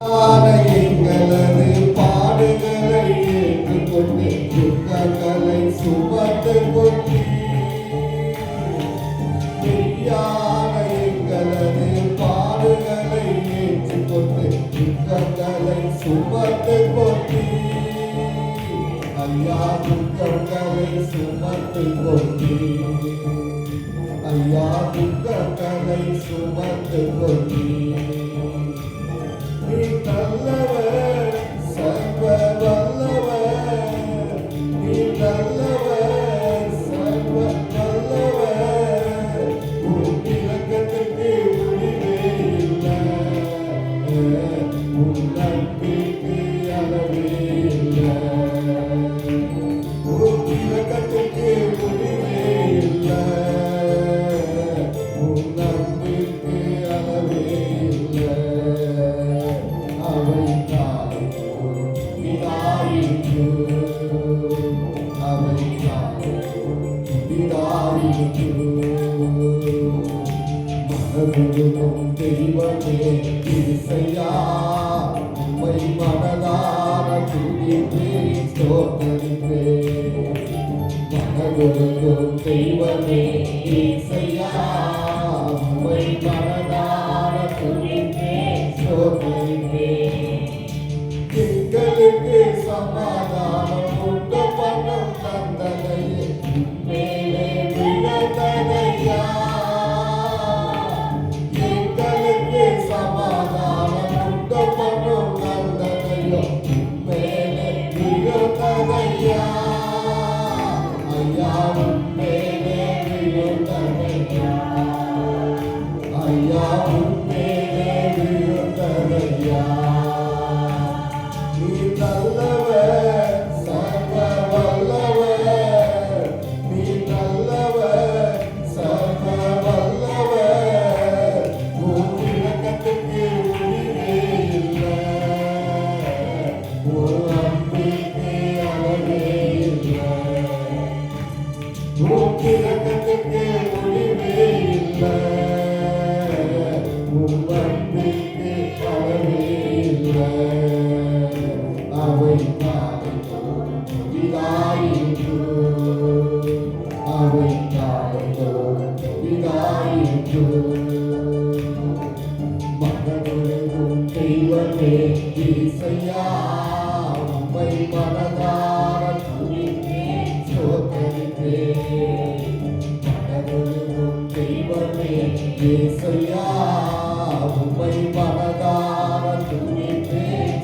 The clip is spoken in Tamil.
எங்களது பாடுகளை ஏற்றுக்கொண்டு துக்கங்களை சுமந்து கொண்டு எங்களது பாடுகளை ஏற்றுக்கொண்டு துக்கங்களை சுமந்து கொண்டு ஐயா துக்கங்களை சுமந்து கொண்டு ஐயா துக்கங்களை சுமந்து கொண்டு நீ நல்லவர் சர்வ வல்லவர் நீ நல்லவர் சர்வ வல்லவர் உன் இரக்கத்துக்கு முடிவே இல்லை உன் நன்மைக்கு அளவே இல்லை உன் இரக்கத்துக்கு முடிவே இல்லை உன் நன்மைக்கு அளவே இல்லை மனதுருகும் தெய்வமே இசையா உம்மை மனதார துதிப்பேன் ஸ்தோத்தரிப்பேன் மனதுருகும் தெய்வமே இசையா உம்மை மனதார துதிப்பேன் ஸ்தோத்தரிப்பேன் எங்களுக்கு சமாதானம் உண்டு பண்ணும் தந்தனையே மேலே விழதனையா எங்களுக்கு சமாதானம் உண்டு பண்ணும் தந்தனையோ மேலே விழதனையா ஐயா மேலே விழதனையா ஐயா மேலே விழதனையா நீ நல்லவர் சர்வ வல்லவர் நீ நல்லவர் சர்வ வல்லவர் உன் இரக்கத்துக்கு முடிவே இல்லை உன் அன்பிற்கு அளவே இல்லை உன் இரக்கத்துக்கு முடிவே இல்லை உன் அன்பிற்கு அளவே இல்லை அவை காலையோ விதாயிற்று அவை காலையோ விதாயிற்று மனதுருகும் தெய்வமே இசையா உம்மை மனதார துதிப்பேன் ஸ்தோத்தரிப்பேன் மனதுருகும் தெய்வமே இசையா உம்மை மனதார துதிப்பேன்